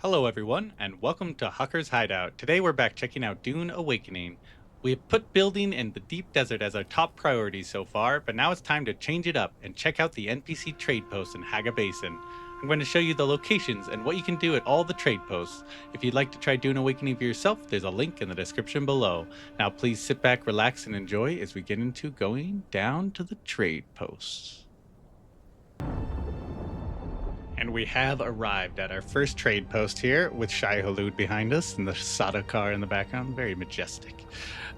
Hello, everyone, and welcome to Hucker's Hideout. Today we're back checking out Dune Awakening. We have put building in the deep desert as our top priority so far, but now it's time to change it up and check out the NPC Tradeposts in Hagga Basin. I'm going to show you the locations and what you can do at all the trade posts. If you'd like to try Dune Awakening for yourself, there's a link in the description below. Now please sit back, relax, and enjoy as we get into going down to the trade posts. And we have arrived at our first trade post here with Shai Hulud behind us and the Sada car in the background. Very majestic.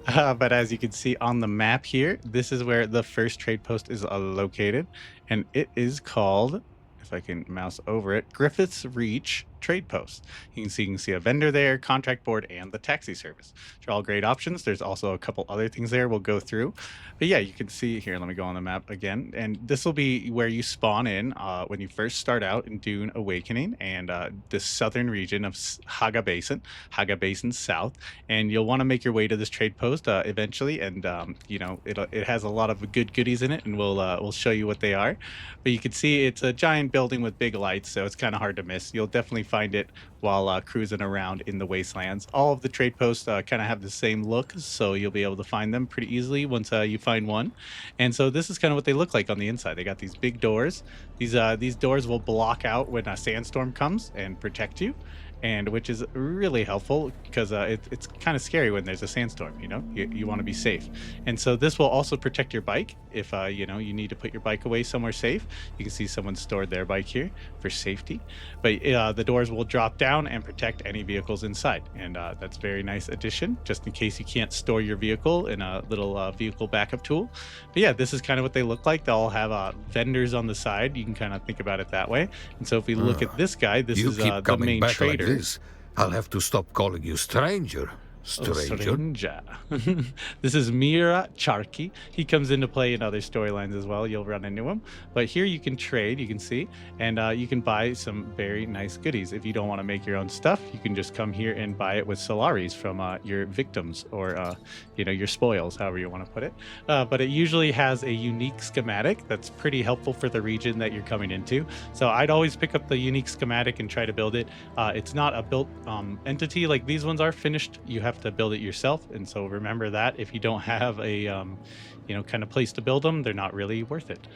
But as you can see on the map here, this is where the first trade post is located. And it is called, if I can mouse over it, Griffith's Reach Trade Post. You can see a vendor there, contract board, and the taxi service. Which are all great options. There's also a couple other things there we'll go through. But yeah, you can see here, let me go on the map again. And this will be where you spawn in when you first start out in Dune Awakening and the southern region of Hagga Basin South. And you'll want to make your way to this trade post eventually. And, it has a lot of good goodies in it, and we'll show you what they are. But you can see it's a giant building with big lights, so it's kind of hard to miss. You'll definitely find it while cruising around in the wastelands. All of the trade posts kind of have the same look, so you'll be able to find them pretty easily once you find one. And so this is kind of what they look like on the inside. They got these big doors. These doors will block out when a sandstorm comes and protect you, and which is really helpful because it's kind of scary when there's a sandstorm. You want to be safe. And so this will also protect your bike if you need to put your bike away somewhere safe. You can see someone stored their bike here for safety, but the doors will drop down and protect any vehicles inside, and that's a very nice addition just in case you can't store your vehicle in a little vehicle backup tool. But yeah, this is kind of what they look like. They'll all have vendors on the side. You can kind of think about it that way. And so if we look at this guy, this is the main trader. I'll have to stop calling you stranger. Stranger. This is Mira Charki. He comes into play in other storylines as well. You'll run into him. But here you can trade, you can see, and you can buy some very nice goodies. If you don't want to make your own stuff, you can just come here and buy it with Solaris from your victims or, your spoils, however you want to put it. But it usually has a unique schematic that's pretty helpful for the region that you're coming into. So I'd always pick up the unique schematic and try to build it. It's not a built entity like these ones are finished. You have to build it yourself, and so remember that if you don't have a kind of place to build them, they're not really worth it.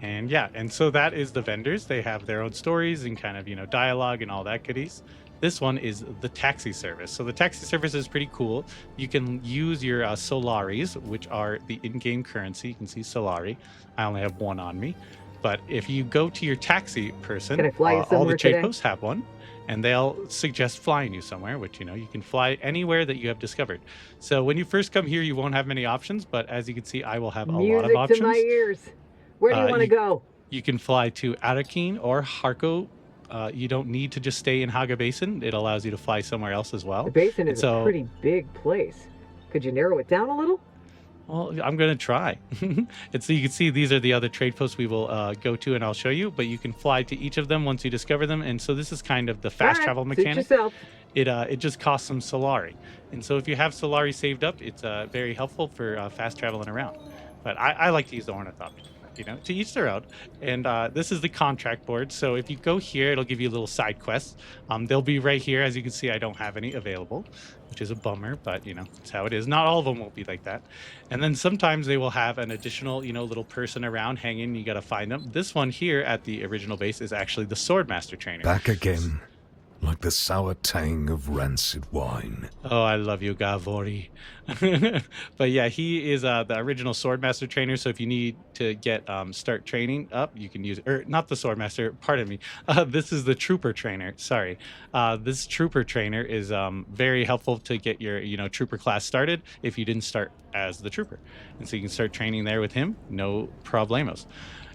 And yeah, and so that is the vendors. They have their own stories and kind of dialogue and all that goodies. This one is the taxi service. So the taxi service is pretty cool. You can use your Solaris, which are the in-game currency. You can see Solari. I only have one on me, but if you go to your taxi person, Can I fly you all the trade today? posts have one, and they'll suggest flying you somewhere, which you can fly anywhere that you have discovered. So when you first come here, you won't have many options, but as you can see, I will have a lot of options. Music to my ears. Where do you want to go? You can fly to Arakeen or Harko. You don't need to just stay in Hagga Basin. It allows you to fly somewhere else as well. The basin is a pretty big place. Could you narrow it down a little? Well, I'm going to try. And so you can see these are the other trade posts we will go to, and I'll show you. But you can fly to each of them once you discover them. And so this is kind of the fast travel mechanic. Suit yourself. It just costs some Solari. And so if you have Solari saved up, it's very helpful for fast traveling around. But I like to use the Ornithopter. To each their own. And this is the contract board. So if you go here, it'll give you little side quests. They'll be right here. As you can see, I don't have any available, which is a bummer, but it's how it is. Not all of them will be like that. And then sometimes they will have an additional, little person around hanging. You got to find them. This one here at the original base is actually the Swordmaster trainer. Back again, like the sour tang of rancid wine. Oh, I love you, Gavori. But yeah, he is the original Swordmaster trainer. So if you need to get start training up, you can use, or not the Swordmaster, pardon me. This is the Trooper trainer. Sorry. This Trooper trainer is very helpful to get your Trooper class started if you didn't start as the Trooper. And so you can start training there with him. No problemos.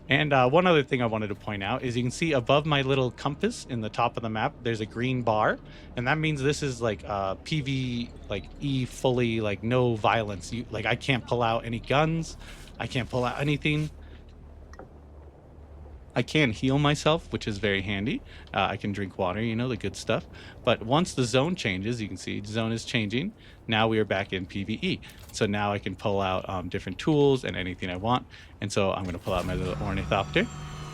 And one other thing I wanted to point out is you can see above my little compass in the top of the map, there's a green bar. And that means this is like PV, like E fully, like no violence. I can't pull out any guns. I can't pull out anything. I can heal myself, which is very handy. I can drink water, the good stuff. But once the zone changes, you can see the zone is changing. Now we are back in PvE. So now I can pull out different tools and anything I want. And so I'm going to pull out my little Ornithopter.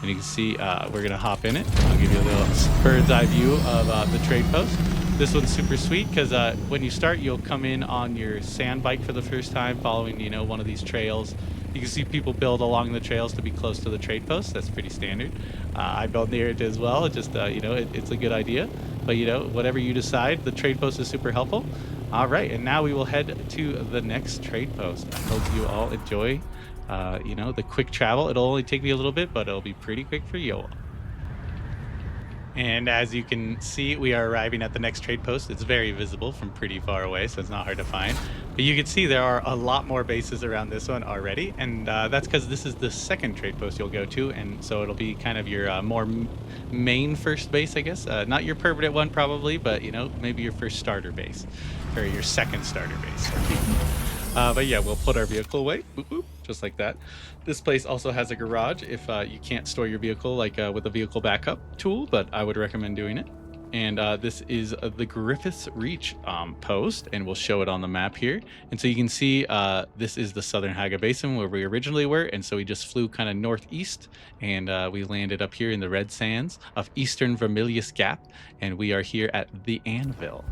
And you can see we're going to hop in it. I'll give you a little bird's eye view of the trade post. This one's super sweet because when you start, you'll come in on your sand bike for the first time, following, one of these trails. You can see people build along the trails to be close to the trade post. That's pretty standard. I built near it as well. It just, it's a good idea. But, whatever you decide, the trade post is super helpful. All right, and now we will head to the next trade post. I hope you all enjoy, the quick travel. It'll only take me a little bit, but it'll be pretty quick for you all. And as you can see, we are arriving at the next trade post. It's very visible from pretty far away, so it's not hard to find. But you can see there are a lot more bases around this one already, and that's because this is the second trade post you'll go to, and so it'll be kind of your more main first base, I guess. Not your permanent one probably, but maybe your first starter base, or your second starter base. But yeah, we'll put our vehicle away, boop, boop, just like that. This place also has a garage if you can't store your vehicle with a vehicle backup tool, but I would recommend doing it. And this is the Griffiths Reach post, and we'll show it on the map here. And so you can see this is the southern Hagga Basin where we originally were, and so we just flew kind of northeast, and we landed up here in the red sands of eastern Vermilius Gap, and we are here at the Anvil.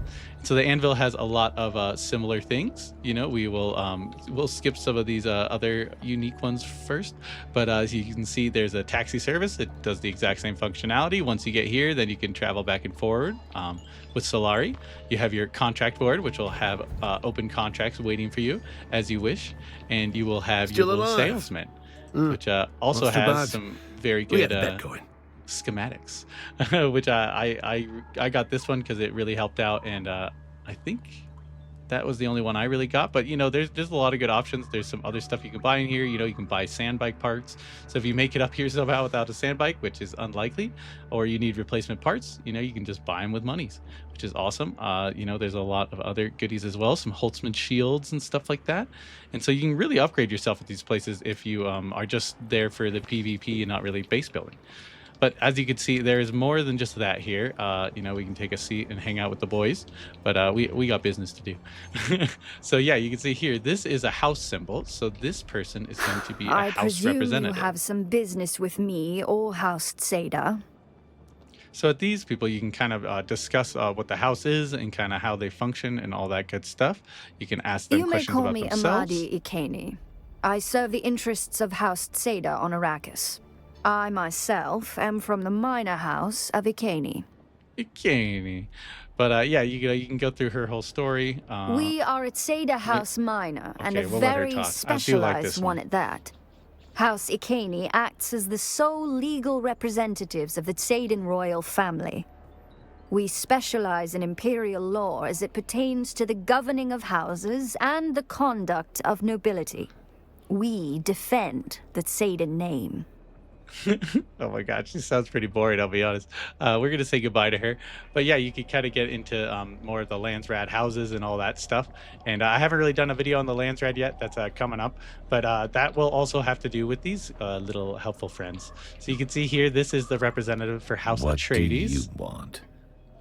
So the Anvil has a lot of similar things. We will we'll skip some of these other unique ones first, but as you can see, there's a taxi service. It does the exact same functionality. Once you get here, then you can travel back and forward with Solari. You have your contract board, which will have open contracts waiting for you as you wish, and you will have Still your little alive. salesman, which also Not too has bad. some very We good got the bet going. schematics, which I got this one because it really helped out, and I think that was the only one I really got. But there's a lot of good options. There's some other stuff you can buy in here. You can buy sand bike parts. So if you make it up here somehow without a sand bike, which is unlikely, or you need replacement parts, you can just buy them with monies, which is awesome. There's a lot of other goodies as well, some Holtzman shields and stuff like that. And so you can really upgrade yourself at these places if you are just there for the PvP and not really base building. But as you can see, there is more than just that here. We can take a seat and hang out with the boys, but we got business to do. So yeah, you can see here, this is a house symbol. So this person is going to be a I house presume representative. you have some business with me or House Tseda. So at these people, you can kind of discuss what the house is and kind of how they function and all that good stuff. You can ask them You may questions call about me themselves. Amadi Ikeni. I serve the interests of House Tseda on Arrakis. I myself am from the minor house of Ikeni. Ikeni. But yeah, you can go through her whole story. We are at Tseda House Minor, and a okay, we'll let her very talk. I do like specialized this one one. at that. House Ikeni acts as the sole legal representatives of the Tsaden royal family. We specialize in imperial law as it pertains to the governing of houses and the conduct of nobility. We defend the Tsaden name. Oh my god, she sounds pretty boring, I'll be honest. We're gonna say goodbye to her, but yeah, you could kind of get into more of the Landsrad houses and all that stuff. And I haven't really done a video on the Landsrad yet. That's coming up, but that will also have to do with these little helpful friends. So you can see here, this is the representative for House What do you Atreides. want?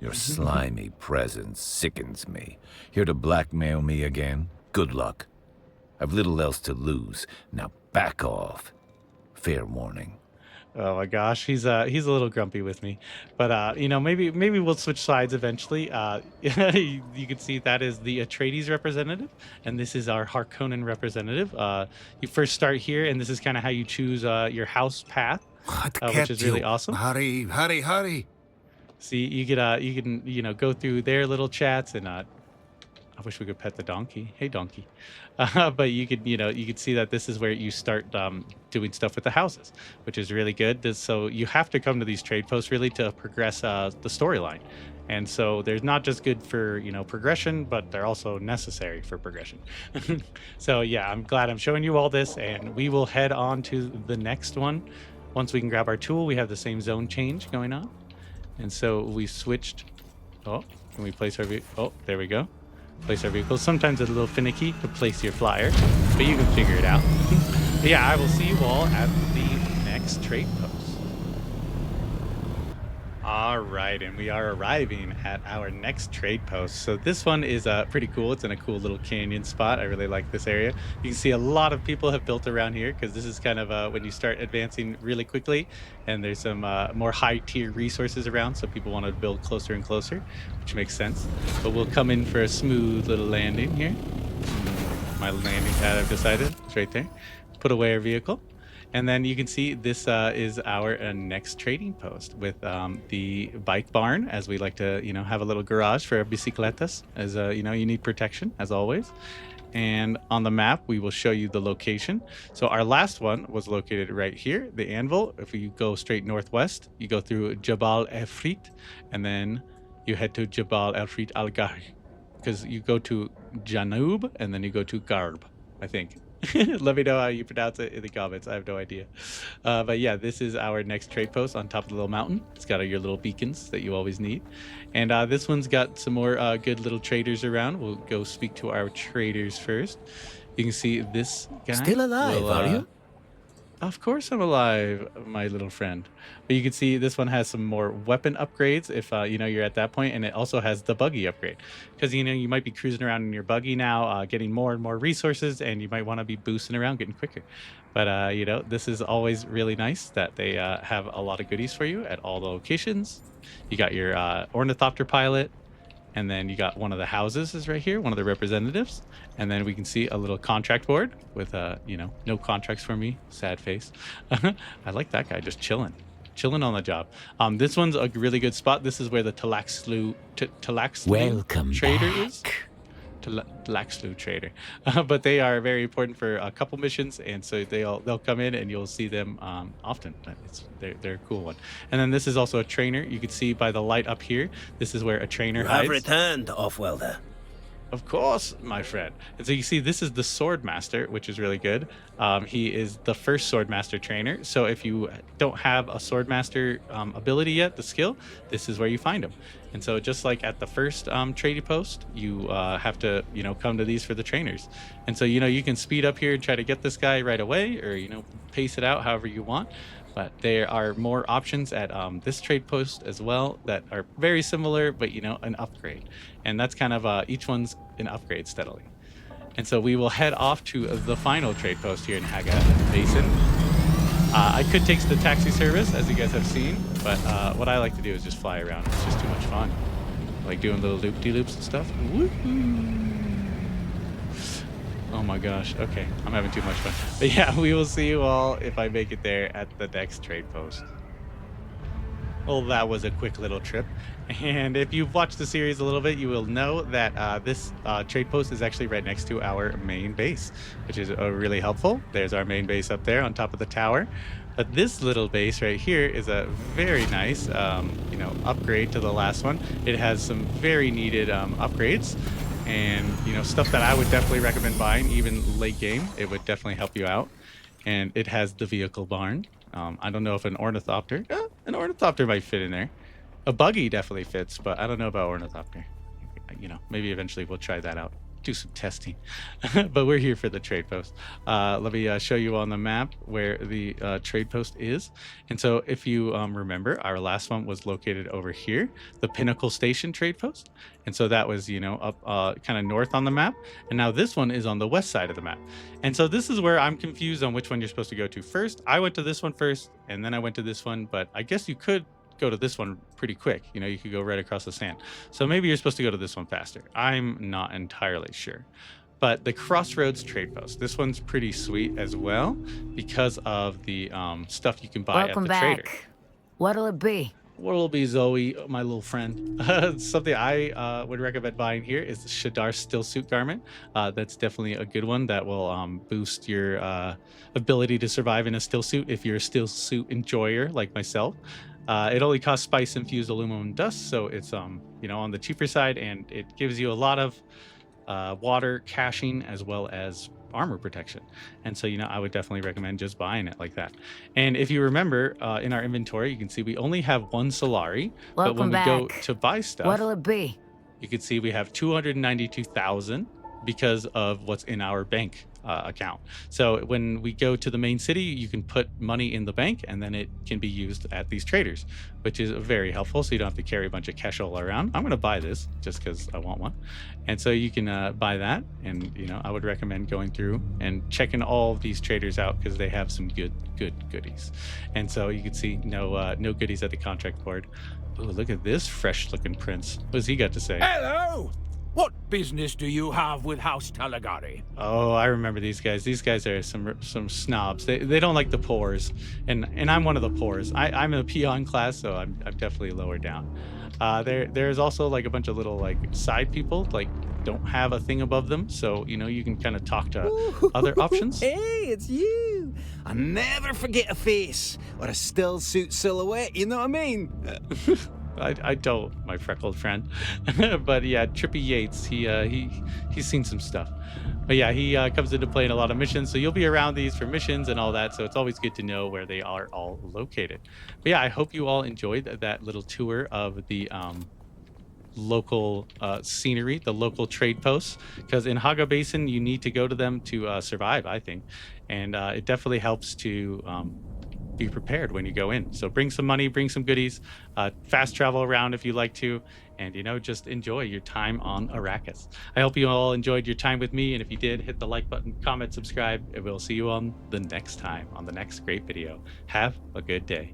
Your slimy presence sickens me. Here to blackmail me again? Good luck. I've little else to lose. Now back off. Fair warning. Oh my gosh, he's a little grumpy with me, but maybe we'll switch sides eventually. You can see that is the Atreides representative, and this is our Harkonnen representative. You first start here, and this is kind of how you choose your house path, which is really awesome. Hurry. See, you can go through their little chats, and I wish we could pet the donkey. Hey, donkey. But you could see that this is where you start doing stuff with the houses, which is really good. So you have to come to these trade posts really to progress the storyline. And so they're not just good for, progression, but they're also necessary for progression. So yeah, I'm glad I'm showing you all this, and we will head on to the next one. Once we can grab our tool, we have the same zone change going on. And so we switched. Oh, can we place our oh, there we go. Place our vehicles. Sometimes it's a little finicky to place your flyer, but you can figure it out. But yeah, I will see you all at the next trade post. All right, and we are arriving at our next trade post. So this one is pretty cool. It's in a cool little canyon spot. I really like this area. You can see a lot of people have built around here because this is kind of when you start advancing really quickly, and there's some more high tier resources around, so people want to build closer and closer, which makes sense. But we'll come in for a smooth little landing here. My landing pad, I've decided, it's right there. Put away our vehicle. And then you can see this is our next trading post with the bike barn, as we like to, have a little garage for our bicicletas, as you need protection as always. And on the map, we will show you the location. So our last one was located right here, the anvil. If you go straight northwest, you go through Jabal Efrit, and then you head to Jabal Efrit Al Garb, because you go to Janub and then you go to Garb, I think. Let me know how you pronounce it in the comments. I have no idea. But yeah, this is our next trade post on top of the little mountain. It's got your little beacons that you always need. And this one's got some more good little traders around. We'll go speak to our traders first. You can see this guy. Still alive, are you? Of course I'm alive, my little friend. But you can see this one has some more weapon upgrades if you're at that point, and it also has the buggy upgrade. Because you might be cruising around in your buggy now, getting more and more resources, and you might want to be boosting around, getting quicker. But this is always really nice that they have a lot of goodies for you at all the locations. You got your ornithopter pilot. And then you got one of the houses is right here, one of the representatives. And then we can see a little contract board with, no contracts for me. Sad face. I like that guy just chilling on the job. This one's a really good spot. This is where the Talaxlu trader is. Talaxlu trader. But they are very important for a couple missions, and so they'll come in and you'll see them often. They're a cool one. And then this is also a trainer. You can see by the light up here, this is where a trainer hides. I've returned, Off-Welder. Of course, my friend. And so you see, this is the Sword Master, which is really good. He is the first Sword Master trainer. So if you don't have a Sword Master ability yet, the skill, this is where you find him. And so just like at the first trading post, you have to, come to these for the trainers. And so, you can speed up here and try to get this guy right away, or, pace it out however you want. But there are more options at this trade post as well that are very similar, but an upgrade. And that's kind of each one's an upgrade steadily. And so we will head off to the final trade post here in Hagga Basin. I could take the taxi service, as you guys have seen, but what I like to do is just fly around. It's just too much fun. Like doing little loop-de-loops and stuff. Woohoo! Oh my gosh. Okay, I'm having too much fun. But yeah, we will see you all if I make it there at the next trade post. Well, that was a quick little trip. And if you've watched the series a little bit, you will know that this trade post is actually right next to our main base, which is really helpful. There's our main base up there on top of the tower. But this little base right here is a very nice, upgrade to the last one. It has some very needed upgrades. And, stuff that I would definitely recommend buying, even late game. It would definitely help you out. And it has the vehicle barn. I don't know if an ornithopter might fit in there. A buggy definitely fits, but I don't know about ornithopter. Maybe eventually we'll try that out. Do some testing. But we're here for the trade post. Let me show you on the map where the trade post is. And so if you remember, our last one was located over here, the Pinnacle Station trade post. And so that was, up kind of north on the map. And now this one is on the west side of the map. And so this is where I'm confused on which one you're supposed to go to first. I went to this one first, and then I went to this one, but I guess you could go to this one pretty quick. You could go right across the sand. So maybe you're supposed to go to this one faster. I'm not entirely sure. But the Crossroads trade post, this one's pretty sweet as well because of the stuff you can buy Welcome at the back. trader. What'll it be? What'll be, Zoe, my little friend? Something I would recommend buying here is the Shadar still suit garment. That's definitely a good one that will boost your ability to survive in a still suit if you're a still suit enjoyer like myself. It only costs spice infused aluminum dust, so it's on the cheaper side, and it gives you a lot of water caching as well as armor protection. And so I would definitely recommend just buying it like that. And if you remember in our inventory, you can see we only have one Solari, but when we go to buy stuff, What'll it be? you can see we have 292,000 because of what's in our bank account. So when we go to the main city, you can put money in the bank and then it can be used at these traders, which is very helpful. So you don't have to carry a bunch of cash all around. I'm going to buy this just because I want one. And so you can buy that. And, you know, I would recommend going through and checking all of these traders out because they have some good goodies. And so you can see no goodies at the contract board. Oh, look at this fresh looking prince. What's he got to say? Hello! What business do you have with House Talagari? Oh, I remember these guys. These guys are some snobs. They don't like the poors, and I'm one of the poors. I'm in a peon class, so I'm definitely lower down. There's also like a bunch of little like side people like don't have a thing above them, so you know you can kind of talk to other options. Hey, it's you! I never forget a face or a still suit silhouette, you know what I mean? I don't, my freckled friend. But yeah, Trippy Yates, he's seen some stuff. But yeah, he comes into play in a lot of missions, so you'll be around these for missions and all that, so it's always good to know where they are all located. But yeah, I hope you all enjoyed that little tour of the local scenery, the local trade posts, because in Hagga Basin, you need to go to them to survive, I think. And it definitely helps to be prepared when you go in. So bring some money, bring some goodies, fast travel around if you like to, and you know, just enjoy your time on Arrakis. I hope you all enjoyed your time with me, and if you did, hit the like button, comment, subscribe, and we'll see you on the next time on the next great video. Have a good day.